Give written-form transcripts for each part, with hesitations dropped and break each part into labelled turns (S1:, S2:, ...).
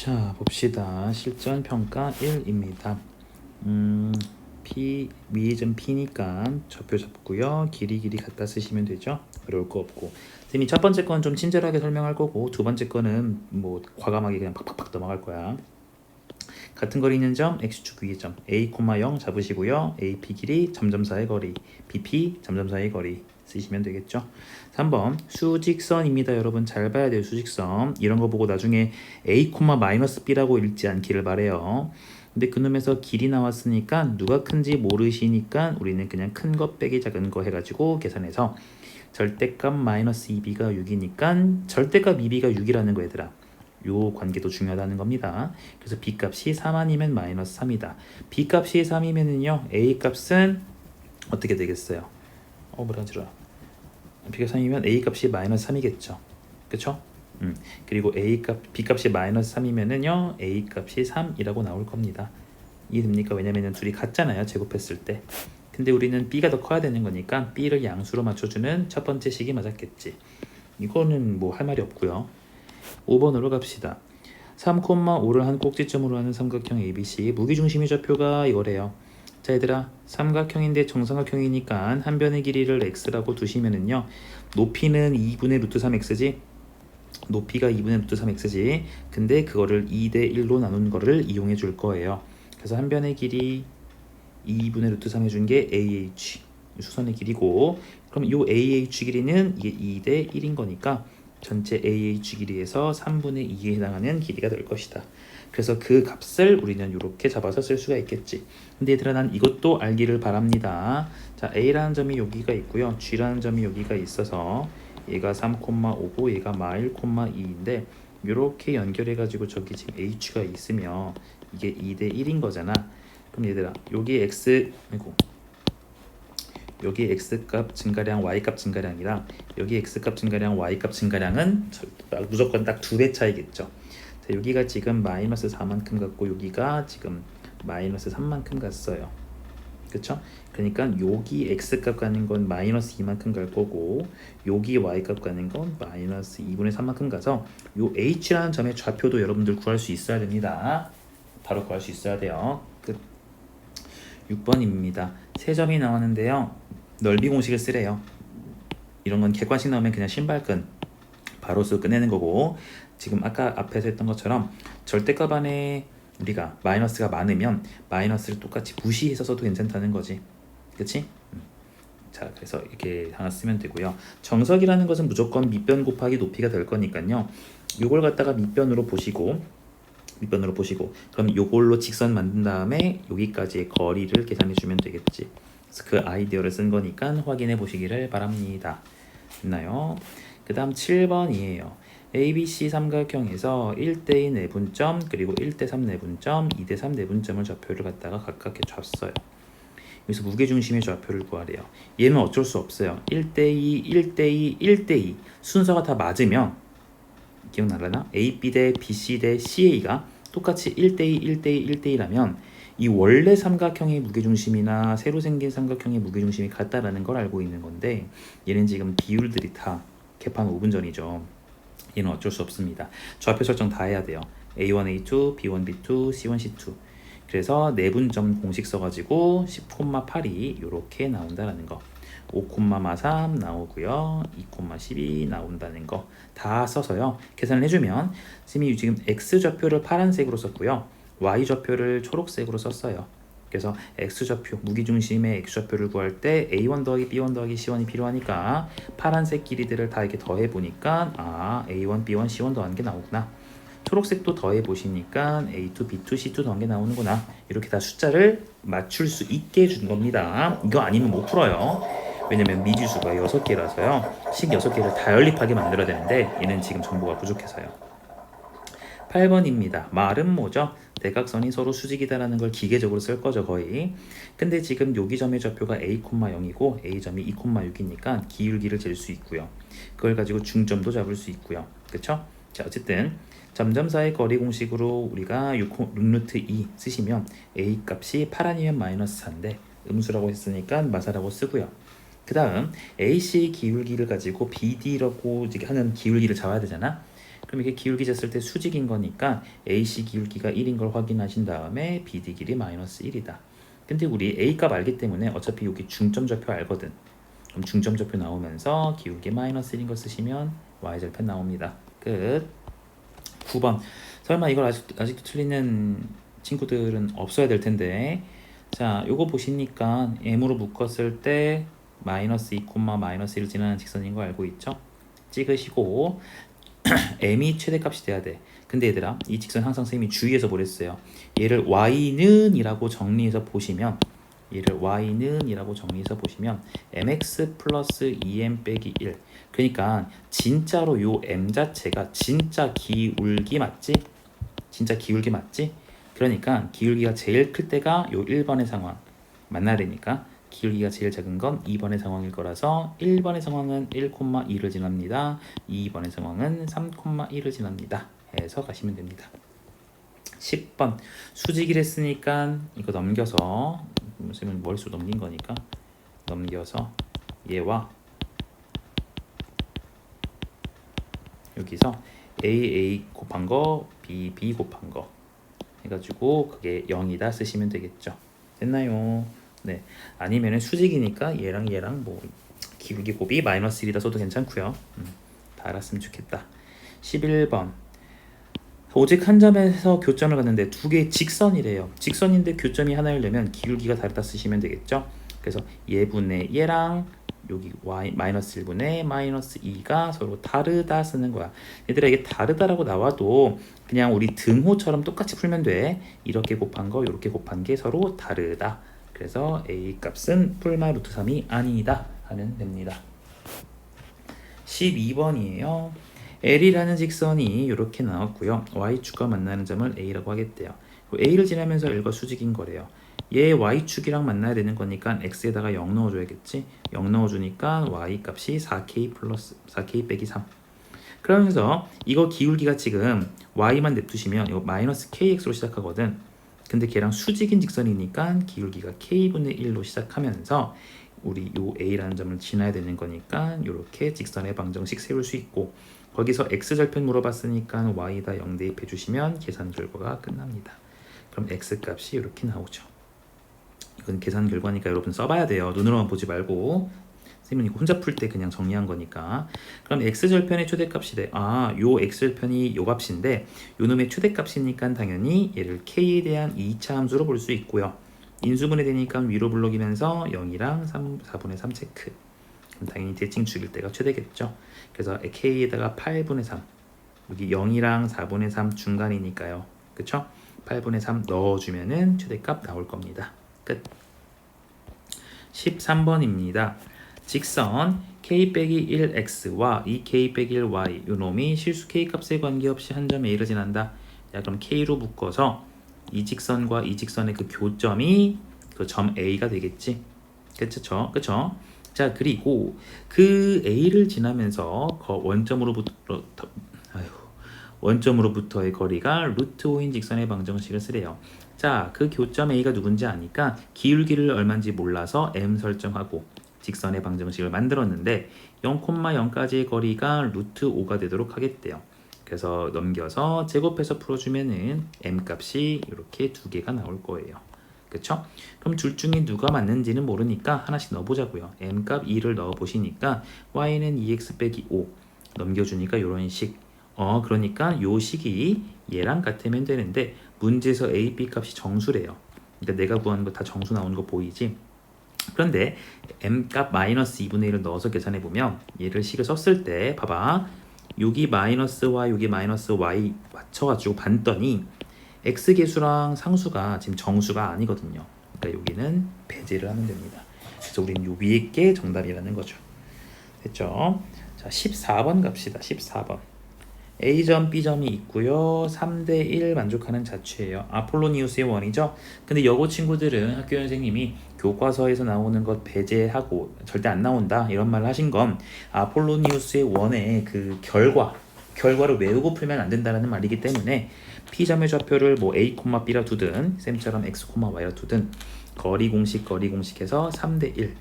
S1: 자, 봅시다. 실전 평가 1입니다. P, 위점 P니까 좌표 잡고요. 길이 갖다 쓰시면 되죠. 어려울 거 없고. 선생님이 첫 번째 건 좀 친절하게 설명할 거고, 두 번째 거는 뭐 과감하게 그냥 팍팍팍 넘어갈 거야. 같은 거리 있는 점, x축 위의 점, a, 0 잡으시고요. AP 길이, 점점사의 거리, BP, 점점사의 거리 쓰시면 되겠죠. 3번 수직선입니다. 여러분 잘 봐야 돼요. 수직선. 이런 거 보고 나중에 a, B라고 읽지 않기를 바래요. 근데 그놈에서 길이 나왔으니까 누가 큰지 모르시니까 우리는 그냥 큰 거 빼기 작은 거 해가지고 계산해서 절대값 마이너스 2b가 6이니까 절대값 2b가 6이라는 거 얘들아. 요 관계도 중요하다는 겁니다. 그래서 b값이 3 아니면 마이너스 3이다. b값이 3이면은요 a값은 어떻게 되겠어요? 뭐라지라. b값 3이면 a값이 마이너스 3이겠죠. 그쵸? 그리고 b값이 마이너스 3이면은요 a값이 3이라고 나올 겁니다. 이해됩니까? 왜냐면은 둘이 같잖아요. 제곱했을 때. 근데 우리는 b가 더 커야 되는 거니까 b를 양수로 맞춰주는 첫 번째 식이 맞았겠지. 이거는 뭐 할 말이 없고요. 5번으로 갑시다. 3,5를 한 꼭지점으로 하는 삼각형 ABC 무게중심의 좌표가 이거래요. 자 얘들아, 삼각형인데 정삼각형이니까 한 변의 길이를 x라고 두시면은요 높이는 2분의 루트 3x지. 높이가 2분의 루트 3x지. 근데 그거를 2대 1로 나눈 거를 이용해 줄 거예요. 그래서 한 변의 길이 2분의 루트 3 해준 게 AH 수선의 길이고, 그럼 요 AH 길이는 이게 2대 1인 거니까 전체 AH 길이에서 3분의 2에 해당하는 길이가 될 것이다. 그래서 그 값을 우리는 이렇게 잡아서 쓸 수가 있겠지. 근데 얘들아, 난 이것도 알기를 바랍니다. 자, A라는 점이 여기가 있고요. G라는 점이 여기가 있어서 얘가 3,5고 얘가 마1,2인데 이렇게 연결해가지고 저기 지금 H가 있으면 이게 2대 1인 거잖아. 그럼 얘들아, 여기 여기 x값 증가량, y값 증가량이랑 여기 x값 증가량, y값 증가량은 무조건 딱 2배 차이겠죠. 자, 여기가 지금 마이너스 4만큼 갔고 여기가 지금 마이너스 3만큼 갔어요. 그쵸? 그러니까 여기 x값 가는 건 마이너스 2만큼 갈 거고 여기 y값 가는 건 마이너스 2분의 3만큼 가서 요 h라는 점의 좌표도 여러분들 구할 수 있어야 됩니다. 바로 구할 수 있어야 돼요. 끝. 6번입니다. 세 점이 나왔는데요. 넓이 공식을 쓰래요. 이런 건 객관식 나오면 그냥 신발끈 바로 써 끝내는 거고, 지금 아까 앞에서 했던 것처럼 절대값 안에 우리가 마이너스가 많으면 마이너스를 똑같이 무시해서 써도 괜찮다는 거지. 그치? 자, 그래서 이렇게 하나 쓰면 되고요. 정석이라는 것은 무조건 밑변 곱하기 높이가 될 거니까요. 요걸 갖다가 밑변으로 보시고 그럼 요걸로 직선 만든 다음에 여기까지의 거리를 계산해 주면 되겠지. 그래서 그 아이디어를 쓴 거니까 확인해 보시기를 바랍니다. 됐나요? 그 다음 7번이에요. ABC 삼각형에서 1대2 내분점 그리고 1대3 내분점 2대3 내분점을 좌표를 갖다가 각각 줬어요. 여기서 무게중심의 좌표를 구하래요. 얘는 어쩔 수 없어요. 1대2 1대2 1대2 순서가 다 맞으면 기억나려나? AB 대 BC 대 CA가 똑같이 1대2 1대2 1대2라면 이 원래 삼각형의 무게중심이나 새로 생긴 삼각형의 무게중심이 같다라는 걸 알고 있는 건데, 얘는 지금 비율들이 다 개판 5분 전이죠. 얘는 어쩔 수 없습니다. 좌표 설정 다 해야 돼요. A1, A2, B1, B2, C1, C2. 그래서 내분점 공식 써가지고 10,8이 이렇게 나온다라는 거. 5,3 나오고요. 2,12 나온다는 거 다 써서요. 계산을 해주면 선생님이 지금 X좌표를 파란색으로 썼고요. Y좌표를 초록색으로 썼어요. 그래서 X좌표, 무게중심의 X좌표를 구할 때 A1 더하기 B1 더하기 C1이 필요하니까 파란색 길이들을 다 이렇게 더해보니까 A1, B1, C1 더하는 게 나오구나. 초록색도 더해보시니까 A2, B2, C2 더한 게 나오는구나. 이렇게 다 숫자를 맞출 수 있게 해준 겁니다. 이거 아니면 못 풀어요. 왜냐면 미지수가 6개라서요. 식 6개를 다 연립하게 만들어야 되는데 얘는 지금 정보가 부족해서요. 8번입니다. 말은 뭐죠? 대각선이 서로 수직이다라는 걸 기계적으로 쓸 거죠, 거의. 근데 지금 여기 점의 좌표가 A,0이고 A점이 2,6이니까 기울기를 잴 수 있고요. 그걸 가지고 중점도 잡을 수 있고요. 그쵸? 자, 어쨌든 점점 사이 거리 공식으로 우리가 6루트2 쓰시면 A 값이 8 아니면 마이너스 4인데 음수라고 했으니까 마사라고 쓰고요. 그 다음 AC 기울기를 가지고 BD라고 하는 기울기를 잡아야 되잖아. 그럼 이게 기울기 쟀을 때 수직인 거니까 AC 기울기가 1인 걸 확인하신 다음에 BD 길이 마이너스 1이다. 근데 우리 A 값 알기 때문에 어차피 여기 중점 좌표 알거든. 그럼 중점 좌표 나오면서 기울기 마이너스 1인 걸 쓰시면 Y절편 나옵니다. 끝. 9번. 설마 이걸 아직도 틀리는 친구들은 없어야 될 텐데. 자, 요거 보시니까 M으로 묶었을 때 마이너스 2, 마이너스 1을 지나는 직선인 거 알고 있죠? 찍으시고 M이 최대값이 돼야 돼. 근데 얘들아, 이 직선 항상 선생님이 주의해서 보랬어요. 얘를 Y는 이라고 정리해서 보시면 mx 플러스 2m 빼기 1. 그러니까 진짜로 요 m 자체가 진짜 기울기 맞지? 진짜 기울기 맞지? 그러니까 기울기가 제일 클 때가 요 1번의 상황 만나야 되니까 기울기가 제일 작은 건 2번의 상황일 거라서 1번의 상황은 1,2를 지납니다. 2번의 상황은 3,1을 지납니다. 해서 가시면 됩니다. 10번 수직이를 했으니까 이거 넘겨서 선생님은 머릿수 넘긴 거니까 넘겨서 얘와 여기서 A 곱한 거 B 곱한 거 해가지고 그게 0이다 쓰시면 되겠죠. 됐나요? 네. 아니면은 수직이니까 얘랑 뭐 기울기 곱이 마이너스 1이다 써도 괜찮고요. 다 알았으면 좋겠다. 11번 오직 한 점에서 교점을 갔는데 두 개의 직선이래요. 직선인데 교점이 하나이려면 기울기가 다르다 쓰시면 되겠죠. 그래서 얘분의 얘랑 여기 y 마이너스 1분의 마이너스 2가 서로 다르다 쓰는 거야. 얘들아 이게 다르다라고 나와도 그냥 우리 등호처럼 똑같이 풀면 돼. 이렇게 곱한 거 이렇게 곱한 게 서로 다르다. 그래서 a 값은 풀마 루트 3이 아니다 하면 됩니다. 12번이에요. L이라는 직선이 이렇게 나왔고요. Y축과 만나는 점을 A라고 하겠대요. A를 지나면서 L과 수직인 거래요. 얘 Y축이랑 만나야 되는 거니까 X에다가 0 넣어줘야겠지. 0 넣어주니까 Y 값이 4K 빼기 3. 그러면서 이거 기울기가 지금 Y만 냅두시면 이거 마이너스 KX로 시작하거든. 근데 걔랑 수직인 직선이니까 기울기가 K분의 1로 시작하면서 우리 요 A라는 점을 지나야 되는 거니까 이렇게 직선의 방정식 세울 수 있고 거기서 X절편 물어봤으니까 Y다 0 대입해 주시면 계산 결과가 끝납니다. 그럼 X 값이 이렇게 나오죠. 이건 계산 결과니까 여러분 써봐야 돼요. 눈으로만 보지 말고 선생님이 혼자 풀 때 그냥 정리한 거니까. 그럼 X절편의 최대값이 돼. 요 X절편이 요 값인데 요 놈의 최대값이니까 당연히 얘를 K에 대한 2차 함수로 볼 수 있고요. 인수분해 되니까 위로 불러기면서 0이랑 4분의 3 체크. 그럼 당연히 대칭 죽일 때가 최대겠죠. 그래서 K에다가 8분의 3 여기 0이랑 4분의 3 중간이니까요. 그쵸? 8분의 3 넣어주면은 최대값 나올 겁니다. 끝. 13번입니다. 직선 K-1X와 이 K-1Y 요 놈이 실수 K값에 관계없이 한 점 A를 지난다. 야 그럼 K로 묶어서 이 직선과 이 직선의 그 교점이 그 점 A가 되겠지. 그쵸? 그쵸? 자 그리고 그 A를 지나면서 원점으로부터의 거리가 루트 5인 직선의 방정식을 쓰래요. 자, 그 교점 A가 누군지 아니까 기울기를 얼마인지 몰라서 M 설정하고 직선의 방정식을 만들었는데 0,0까지의 거리가 루트 5가 되도록 하겠대요. 그래서 넘겨서 제곱해서 풀어주면은 M 값이 이렇게 두 개가 나올 거예요. 그쵸? 그럼 둘 중에 누가 맞는지는 모르니까 하나씩 넣어보자고요. M값 2를 넣어보시니까 Y는 2X 빼기 5 넘겨주니까 이런 식. 그러니까 요 식이 얘랑 같으면 되는데 문제에서 A, B 값이 정수래요. 그러니까 내가 구하는 거 다 정수 나오는 거 보이지? 그런데 M값 마이너스 2분의 1을 넣어서 계산해보면 얘를 식을 썼을 때 봐봐. 여기 마이너스와 여기 마이너스 Y 맞춰가지고 봤더니 X계수랑 상수가 지금 정수가 아니거든요. 그러니까 여기는 배제를 하면 됩니다. 그래서 우리는 요 위에 게 정답이라는 거죠. 됐죠? 자, 14번 갑시다. 14번. A점, B점이 있고요. 3대1 만족하는 자취예요. 아폴로니우스의 원이죠. 근데 여고 친구들은 학교 선생님이 교과서에서 나오는 것 배제하고 절대 안 나온다 이런 말을 하신 건 아폴로니우스의 원의 그 결과를 외우고 풀면 안 된다는 말이기 때문에 P점의 좌표를 뭐 A, B라 두든 쌤처럼 X, Y라 두든 거리 공식해서 3대1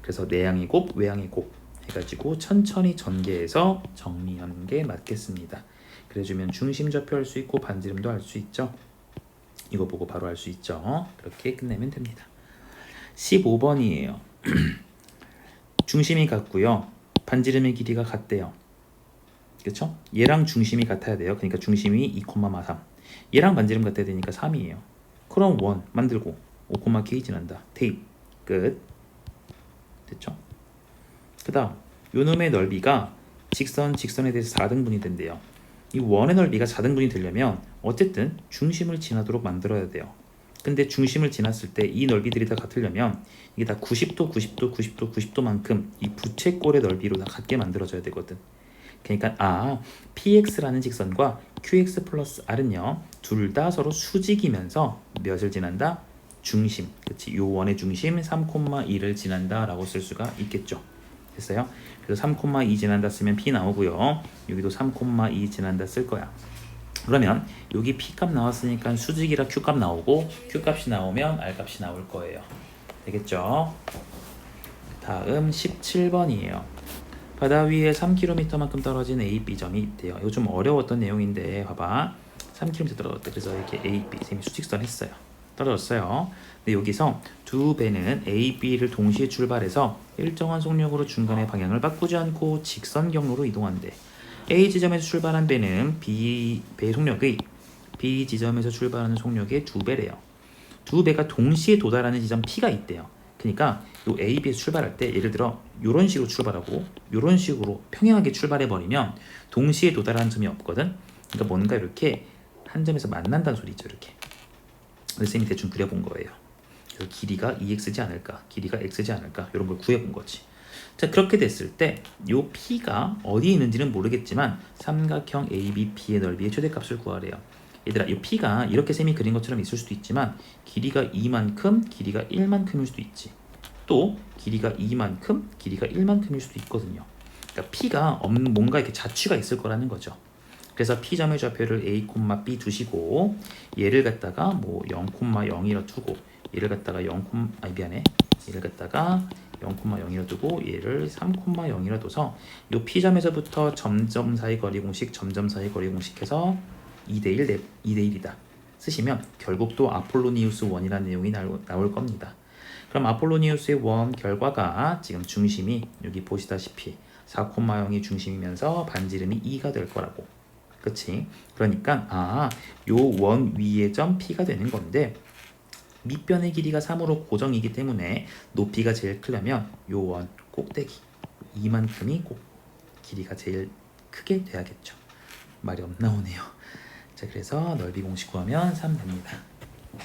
S1: 그래서 내향의 곱, 외향의 곱 해가지고 천천히 전개해서 정리하는 게 맞겠습니다. 그래주면 중심 좌표 할 수 있고 반지름도 알 수 있죠. 이거 보고 바로 알 수 있죠. 그렇게 끝내면 됩니다. 15번이에요. 중심이 같고요. 반지름의 길이가 같대요. 그렇죠? 얘랑 중심이 같아야 돼요. 그러니까 중심이 2,3. 얘랑 반지름 같아야 되니까 3이에요. 그럼 원 만들고 5,k 지난다. 테이프 끝. 됐죠? 그 다음 요놈의 넓이가 직선에 대해서 4등분이 된대요. 이 원의 넓이가 4등분이 되려면 어쨌든 중심을 지나도록 만들어야 돼요. 근데 중심을 지났을 때 이 넓이들이 다 같으려면 이게 다 90도, 90도, 90도, 90도만큼 이 부채꼴의 넓이로 다 같게 만들어져야 되거든. 그러니까 px라는 직선과 qx 플러스 r은요 둘 다 서로 수직이면서 몇을 지난다? 중심. 그치? 요 원의 중심 3,2를 지난다 라고 쓸 수가 있겠죠. 됐어요? 그래서 3,2 지난다 쓰면 p 나오고요. 여기도 3,2 지난다 쓸 거야. 그러면 여기 p 값 나왔으니까 수직이라 q 값 나오고 q 값이 나오면 r 값이 나올 거예요. 되겠죠? 다음 17번이에요. 바다 위에 3km만큼 떨어진 A, B점이 있대요. 이거 좀 어려웠던 내용인데 봐봐. 3km 떨어졌대. 그래서 이렇게 A, B 쌤이 수직선 했어요. 떨어졌어요. 근데 여기서 두 배는 A, B를 동시에 출발해서 일정한 속력으로 중간에 방향을 바꾸지 않고 직선 경로로 이동한대. A 지점에서 출발한 배는 배의 속력의 B 지점에서 출발하는 속력의 2배래요. 두 배가 동시에 도달하는 지점 P가 있대요. 그러니까 요 A, B에서 출발할 때 예를 들어 이런 식으로 출발하고 이런 식으로 평행하게 출발해 버리면 동시에 도달하는 점이 없거든. 그러니까 뭔가 이렇게 한 점에서 만난다는 소리죠. 이렇게. 그래서 쌤이 대충 그려본 거예요. 그래서 길이가 2x지 않을까, 길이가 x지 않을까 이런 걸 구해본 거지. 자, 그렇게 됐을 때 요 P가 어디에 있는지는 모르겠지만 삼각형 ABP의 넓이의 최대값을 구하래요. 얘들아, 이 P가 이렇게 쌤이 그린 것처럼 있을 수도 있지만 길이가 2만큼, 길이가 1만큼일 수도 있지. 또 길이가 2만큼, 길이가 1만큼일 수도 있거든요. 그러니까 P가 뭔가 이렇게 자취가 있을 거라는 거죠. 그래서 P점의 좌표를 A, B 두시고 얘를 갖다가 뭐 0,0이라 두고 얘를 갖다가 얘를 갖다가 0,0이라 두고 얘를 3,0이라 둬서 이 P점에서부터 점점 사이 거리 공식, 점점 사이 거리 공식해서 2대1, 2대1이다 쓰시면 결국 또 아폴로니우스 원이라는 내용이 나올 겁니다. 그럼 아폴로니우스의 원 결과가 지금 중심이 여기 보시다시피 4,0이 중심이면서 반지름이 2가 될 거라고. 그치? 그러니까 요 원 위의 점 P가 되는 건데 밑변의 길이가 3으로 고정이기 때문에 높이가 제일 크려면 요 원 꼭대기 이만큼이 꼭 길이가 제일 크게 돼야겠죠. 말이 없 나오네요. 자, 그래서 넓이 공식 구하면 3 됩니다.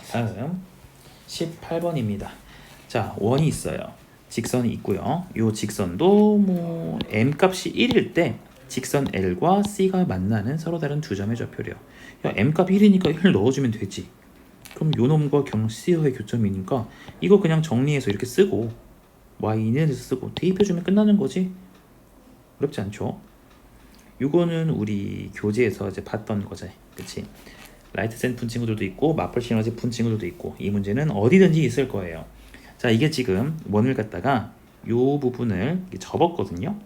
S1: 다음 18번입니다. 자, 원이 있어요. 직선이 있고요. 요 직선도 뭐 m 값이 1일 때 직선 L과 C가 만나는 서로 다른 두 점의 좌표래요. 야, m 값 1이니까 1 넣어주면 되지. 그럼 요 놈과 C와의 교점이니까 이거 그냥 정리해서 이렇게 쓰고 y는 쓰고 대입해주면 끝나는 거지. 어렵지 않죠? 요거는 우리 교재에서 이제 봤던 거지. 그치? 라이트센 푼 친구들도 있고 마플 시너지 푼 친구들도 있고 이 문제는 어디든지 있을 거예요. 자, 이게 지금 원을 갖다가 요 부분을 접었거든요.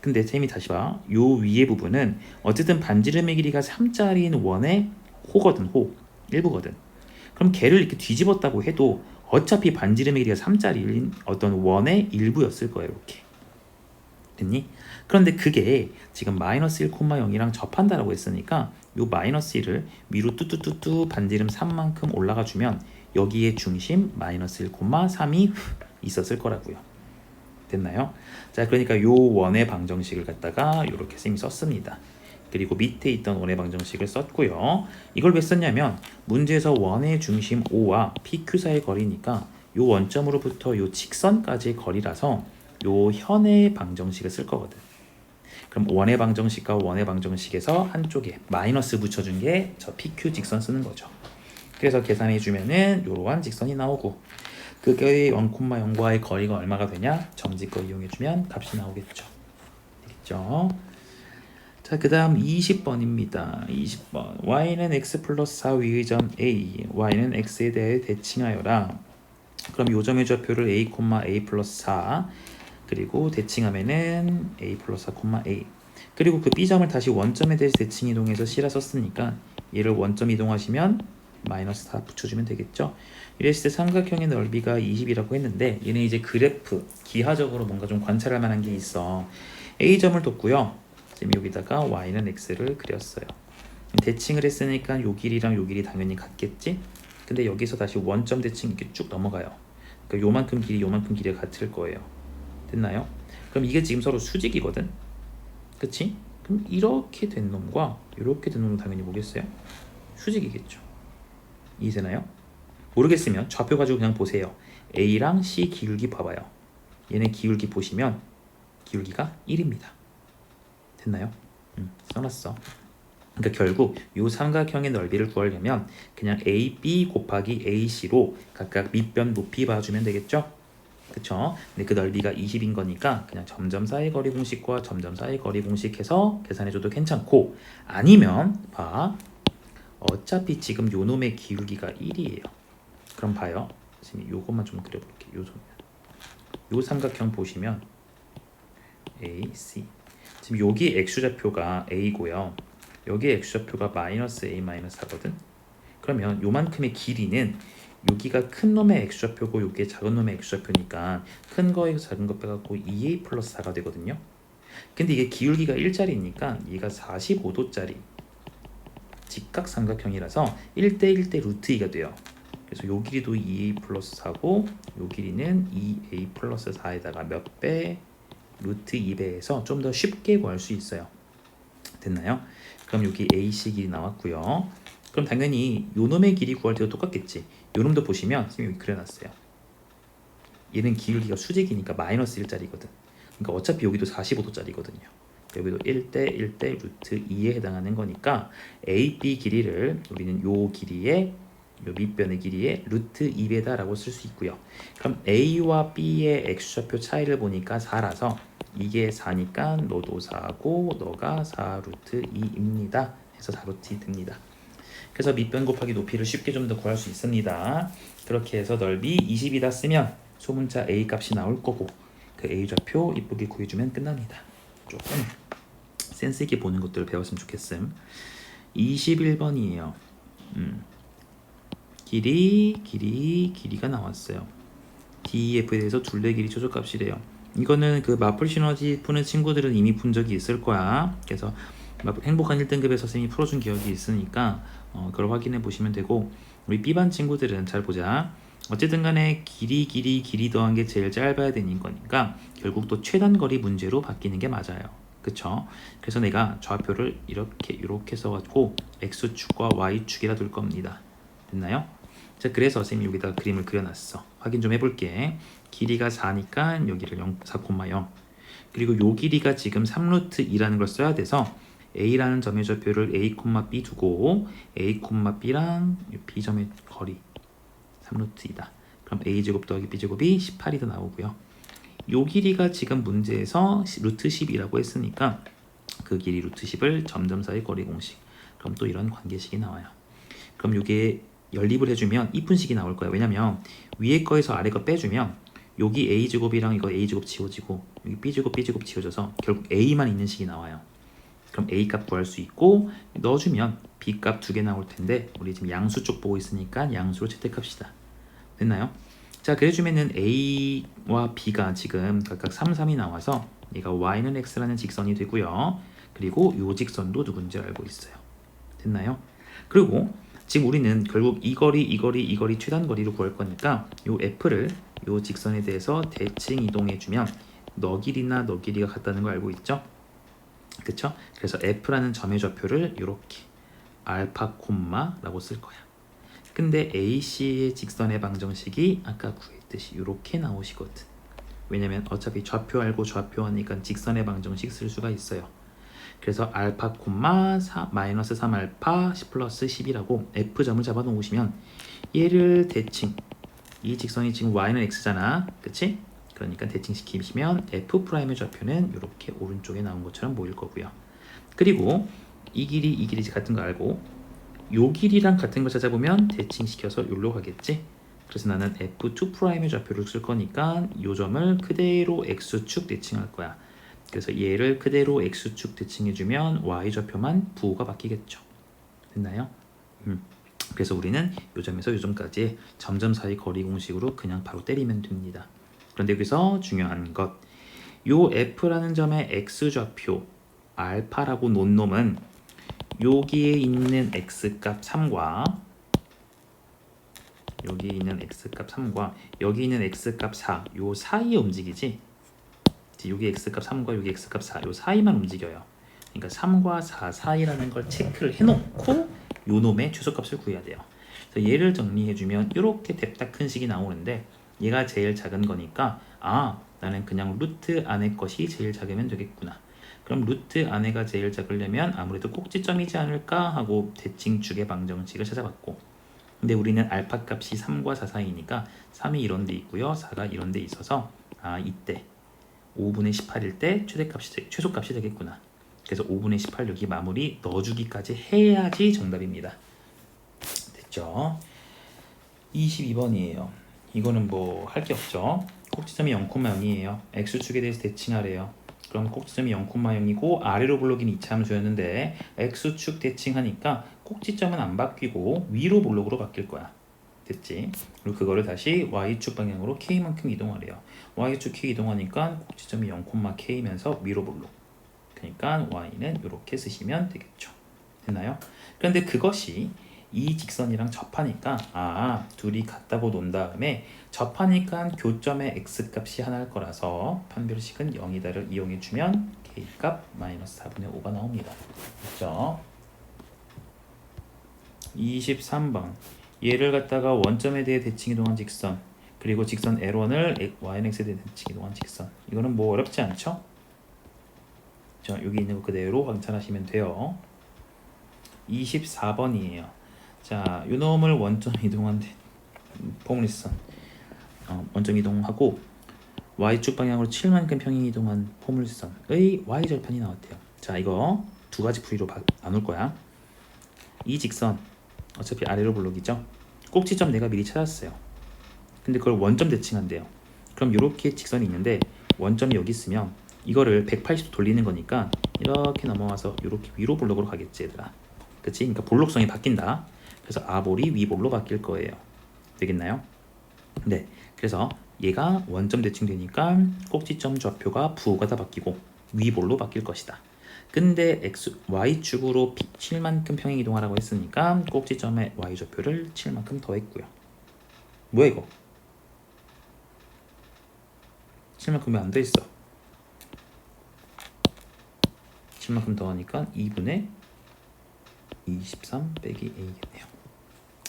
S1: 근데 쌤이 다시 봐. 요 위에 부분은 어쨌든 반지름의 길이가 3짜리인 원의 호거든. 일부거든. 그럼 걔를 이렇게 뒤집었다고 해도 어차피 반지름의 길이가 3짜리인 어떤 원의 일부였을 거예요. 이렇게. 됐니? 그런데 그게 지금 마이너스 1,0이랑 접한다라고 했으니까 요 마이너스 1을 위로 뚜뚜뚜뚜 반지름 3만큼 올라가 주면 여기에 중심 마이너스 1,3이 있었을 거라고요. 됐나요? 자, 그러니까 요 원의 방정식을 갖다가 이렇게 쌤이 썼습니다. 그리고 밑에 있던 원의 방정식을 썼고요. 이걸 왜 썼냐면 문제에서 원의 중심 O와 PQ 사이의 거리니까 요 원점으로부터 요 직선까지의 거리라서 요 현의 방정식을 쓸 거거든. 그럼 원의 방정식과 원의 방정식에서 한쪽에 마이너스 붙여준 게 저 PQ 직선 쓰는 거죠. 그래서 계산해 주면은 요러한 직선이 나오고 그게 0,0과의 거리가 얼마가 되냐? 점지 거 이용해 주면 값이 나오겠죠. 되겠죠? 자, 그 다음 20번입니다. 20번. y는 x 플러스 4 위의 점 A, y는 x에 대해 대칭하여라. 그럼 요 점의 좌표를 a, a 플러스 4 그리고 대칭하면은 a 플러스 4, a 그리고 그 B점을 다시 원점에 대해서 대칭 이동해서 C라 썼으니까 얘를 원점 이동하시면 마이너스 4 붙여주면 되겠죠. 이랬을 때 삼각형의 넓이가 20이라고 했는데 얘는 이제 그래프 기하적으로 뭔가 좀 관찰할 만한 게 있어. A점을 뒀고요. 지금 여기다가 Y는 X를 그렸어요. 대칭을 했으니까 요 길이랑 요 길이 당연히 같겠지? 근데 여기서 다시 원점 대칭 이렇게 쭉 넘어가요. 그러니까 요만큼 길이 요만큼 길이가 같을 거예요. 됐나요? 그럼 이게 지금 서로 수직이거든? 그치? 그럼 이렇게 된 놈과 이렇게 된 놈은 당연히 뭐겠어요? 수직이겠죠. 이해되나요? 모르겠으면 좌표 가지고 그냥 보세요. A랑 C 기울기 봐봐요. 얘네 기울기 보시면 기울기가 1입니다. 됐나요? 써놨어. 그러니까 결국 이 삼각형의 넓이를 구하려면 그냥 AB 곱하기 AC로 각각 밑변 높이 봐주면 되겠죠? 그쵸? 근데 그 넓이가 20인 거니까 그냥 점점 사이 거리 공식과 점점 사이 거리 공식 해서 계산해줘도 괜찮고, 아니면 봐, 어차피 지금 요 놈의 기울기가 1이에요. 그럼 봐요. 지금 요것만 좀 그려볼게요. 요 삼각형 보시면 AC, 지금 여기 X좌표가 A고요. 여기 X좌표가 마이너스 A 마이너스 4거든. 그러면 요만큼의 길이는 여기가 큰 놈의 X좌표고 여기에 작은 놈의 X좌표니까 큰 거에서 작은 거 빼갖고 2A 플러스 4가 되거든요. 근데 이게 기울기가 1짜리니까 얘가 45도짜리 직각 삼각형이라서 1대 1대 루트 2가 돼요. 그래서 요 길이도 2A 플러스 4고 요 길이는 2A 플러스 4에다가 몇 배? 루트 2배에서 좀 더 쉽게 구할 수 있어요. 됐나요? 그럼 여기 AC 길이 나왔고요. 그럼 당연히 요 놈의 길이 구할 때도 똑같겠지. 요 놈도 보시면 지금 여기 그려놨어요. 얘는 기울기가 수직이니까 마이너스 1짜리거든. 그러니까 어차피 여기도 45도짜리거든요. 여기도 1대 1대 루트 2에 해당하는 거니까 AB 길이를 우리는 요 길이에 요 밑변의 길이에 루트 2배다라고 쓸 수 있고요. 그럼 A와 B의 X좌표 차이를 보니까 4라서 이게 4니까 너도 4고 너가 4 루트 2입니다. 해서 4 루트 2 됩니다. 그래서 밑변 곱하기 높이를 쉽게 좀 더 구할 수 있습니다. 그렇게 해서 넓이 20이다 쓰면 소문자 A 값이 나올 거고 그 A 좌표 이쁘게 구해주면 끝납니다. 조금 센스 있게 보는 것들을 배웠으면 좋겠음. 21번이에요. 길이가 나왔어요. DEF에 대해서 둘레 길이 최소값이래요. 이거는 그 마플 시너지 푸는 친구들은 이미 본 적이 있을 거야. 그래서 행복한 1등급에 선생님이 풀어준 기억이 있으니까 그걸 확인해 보시면 되고, 우리 B반 친구들은 잘 보자. 어쨌든 간에 길이 더한 게 제일 짧아야 되는 거니까 결국 또 최단거리 문제로 바뀌는 게 맞아요. 그쵸? 그래서 내가 좌표를 이렇게 써가지고 X축과 Y축이라 둘 겁니다. 됐나요? 자, 그래서 선생님이 여기다 그림을 그려놨어. 확인 좀 해볼게. 길이가 4니까 여기를 4,0. 그리고 요 길이가 지금 3루트 2라는 걸 써야 돼서 A라는 점의 좌표를 A, B 두고 A, B랑 B점의 거리 3루트 2다. 그럼 A제곱 더하기 B제곱이 18이 더 나오고요. 요 길이가 지금 문제에서 루트 10이라고 했으니까 그 길이 루트 10을 점점 사이 거리 공식. 그럼 또 이런 관계식이 나와요. 그럼 요게 연립을 해주면 이분식이 나올 거예요. 왜냐면 위에 거에서 아래 거 빼주면 여기 A제곱이랑 이거 A제곱 지워지고 여기 B제곱 지워져서 결국 A만 있는 식이 나와요. 그럼 A 값 구할 수 있고 넣어주면 B 값 2개 나올 텐데 우리 지금 양수 쪽 보고 있으니까 양수로 채택합시다. 됐나요? 자, 그래주면은 A와 B가 지금 각각 3, 3이 나와서 얘가 Y는 X라는 직선이 되고요. 그리고 요 직선도 누군지 알고 있어요. 됐나요? 그리고 지금 우리는 결국 이 거리 최단 거리를 구할 거니까 요 F를 요 직선에 대해서 대칭 이동해주면 너 길이나 너 길이가 같다는 거 알고 있죠? 그쵸? 그래서 F라는 점의 좌표를 이렇게 알파 콤마라고 쓸 거야. 근데 AC의 직선의 방정식이 아까 구했듯이 이렇게 나오시거든. 왜냐면 어차피 좌표 알고 좌표 하니까 직선의 방정식 쓸 수가 있어요. 그래서 알파 콤마 마이너스 3알파 10 플러스 10이라고 F점을 잡아 놓으시면 얘를 대칭, 이 직선이 지금 Y는 X잖아. 그치? 그러니까 대칭시키시면 F'의 좌표는 이렇게 오른쪽에 나온 것처럼 보일 거고요. 그리고 이 길이 같은 거 알고 요 길이랑 같은 거 찾아보면 대칭시켜서 여기로 가겠지? 그래서 나는 F2'의 좌표를 쓸 거니까 요 점을 그대로 X축 대칭할 거야. 그래서 얘를 그대로 x축 대칭해주면 y좌표만 부호가 바뀌겠죠. 됐나요? 그래서 우리는 요 점에서 요 점까지 점점 사이 거리 공식으로 그냥 바로 때리면 됩니다. 그런데 여기서 중요한 것, 요 f라는 점의 x좌표 알파라고 놓은 놈은 여기에 있는 x값 3과 여기 있는 x값 3과 여기 있는 x값 4, 요 사이에 움직이지. 여기 x값 3과 여기 x값 4, 요 사이만 움직여요. 그러니까 3과 4 사이라는 걸 체크를 해놓고 요 놈의 최소값을 구해야 돼요. 그래서 얘를 정리해주면 이렇게 뎁다 큰 식이 나오는데 얘가 제일 작은 거니까 나는 그냥 루트 안의 것이 제일 작으면 되겠구나. 그럼 루트 안에가 제일 작으려면 아무래도 꼭지점이지 않을까 하고 대칭축의 방정식을 찾아봤고, 근데 우리는 알파 값이 3과 4 사이니까 3이 이런 데 있고요, 4가 이런 데 있어서 이때 5분의 18일 때 최소값이 되겠구나. 그래서 5분의 18 여기 마무리 넣어주기까지 해야지 정답입니다. 됐죠? 22번이에요. 이거는 뭐 할 게 없죠. 꼭지점이 0,0이에요. x축에 대해서 대칭하래요. 그럼 꼭지점이 0,0이고 아래로 블록인 이차함수였는데 x축 대칭하니까 꼭지점은 안 바뀌고 위로 블록으로 바뀔 거야. 됐지? 그리고 그거를 다시 y축 방향으로 k만큼 이동하래요. y축 k 이동하니까 꼭지점이 0,k면서 위로 블록. 그러니까 y는 이렇게 쓰시면 되겠죠. 됐나요? 그런데 그것이 이 직선이랑 접하니까 둘이 같다고 놓은 다음에 접하니까 교점의 x값이 하나일 거라서 판별식은 0이다를 이용해주면 k값 마이너스 4분의 5가 나옵니다. 됐죠? 23번, 얘를 갖다가 원점에 대해 대칭 이동한 직선, 그리고 직선 L1을 yx에 대해 대칭 이동한 직선. 이거는 뭐 어렵지 않죠? 자, 여기 있는 거 그대로 관찰하시면 돼요. 24번이에요. 자, 요 놈을 원점 이동한 포물선, 원점 이동하고 y축 방향으로 7만큼 평행 이동한 포물선의 y절편이 나왔대요. 자, 이거 두 가지 부위로 나눌 거야. 이 직선 어차피 아래로 블록이죠. 꼭지점 내가 미리 찾았어요. 근데 그걸 원점 대칭한대요. 그럼 이렇게 직선이 있는데 원점이 여기 있으면 이거를 180도 돌리는 거니까 이렇게 넘어와서 이렇게 위로 볼록으로 가겠지, 얘들아. 그치? 그러니까 볼록성이 바뀐다. 그래서 아볼이 위볼로 바뀔 거예요. 되겠나요? 네. 그래서 얘가 원점 대칭되니까 꼭지점 좌표가 부호가 다 바뀌고 위볼로 바뀔 것이다. 근데 y축으로 7만큼 평행 이동하라고 했으니까 꼭지점의 y좌표를 7만큼 더했고요. 뭐야 이거? 7만큼 왜 안 더했어? 7만큼 더하니까 2분의 23 빼기 a겠네요.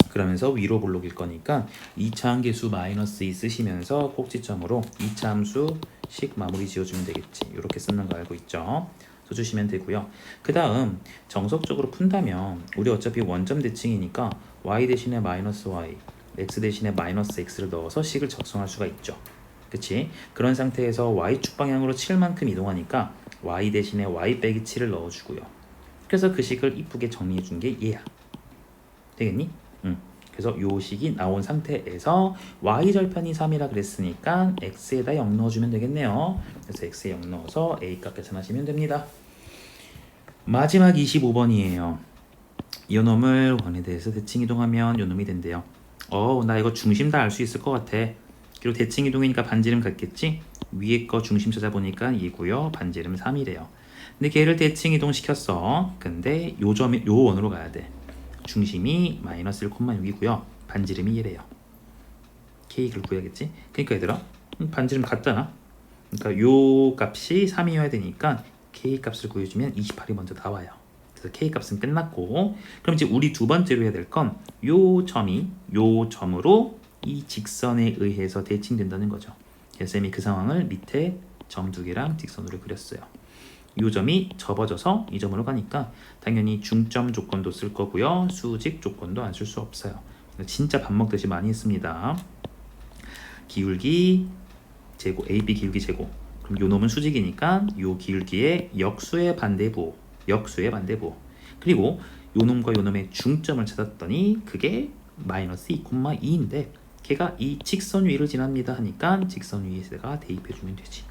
S1: 그러면서 위로 볼록일 거니까 2차 함계수 마이너스 2 쓰시면서 꼭지점으로 2차 함수식 마무리 지어주면 되겠지. 이렇게 쓰는 거 알고 있죠? 써주시면 되고요. 그 다음 정석적으로 푼다면 우리 어차피 원점 대칭이니까 y 대신에 마이너스 y, x 대신에 마이너스 x를 넣어서 식을 적성할 수가 있죠. 그치? 그런 상태에서 y축 방향으로 7만큼 이동하니까 y 대신에 y 빼기 7을 넣어주고요. 그래서 그 식을 이쁘게 정리해 준 게 얘야. 되겠니? 그래서 요 식이 나온 상태에서 y절편이 3이라 그랬으니까 x에다 0 넣어주면 되겠네요. 그래서 x에 0 넣어서 a값 계산하시면 됩니다. 마지막 25번이에요. 이 놈을 원에 대해서 대칭 이동하면 요 놈이 된대요. 나 이거 중심 다 알 수 있을 것 같아. 그리고 대칭 이동이니까 반지름 같겠지? 위에 거 중심 찾아보니까 2고요. 반지름 3이래요. 근데 걔를 대칭 이동시켰어. 근데 요 원으로 가야 돼. 중심이 마이너스 1,6이고요. 반지름이 1이래요. k를 구해야겠지? 그러니까 얘들아, 반지름 같잖아. 그러니까 요 값이 3이어야 되니까 k 값을 구해주면 28이 먼저 나와요. 그래서 k 값은 끝났고, 그럼 이제 우리 두 번째로 해야 될 건 요 점이 요 점으로 이 직선에 의해서 대칭된다는 거죠. 쌤이 그 상황을 밑에 점 두 개랑 직선으로 그렸어요. 이 점이 접어져서 이 점으로 가니까 당연히 중점 조건도 쓸 거고요. 수직 조건도 안 쓸 수 없어요. 진짜 밥 먹듯이 많이 했습니다. 기울기 제곱, AB 기울기 제곱. 그럼 요 놈은 수직이니까 요 기울기의 역수의 반대부, 그리고 요 놈과 요 놈의 중점을 찾았더니 그게 마이너스 2,2인데 걔가 이 직선 위를 지납니다 하니까 직선 위에다가 대입해주면 되지.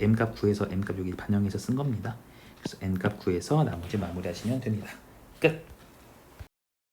S1: m값 구해서 m값 여기 반영해서 쓴 겁니다. 그래서 n값 구해서 나머지 마무리하시면 됩니다. 끝.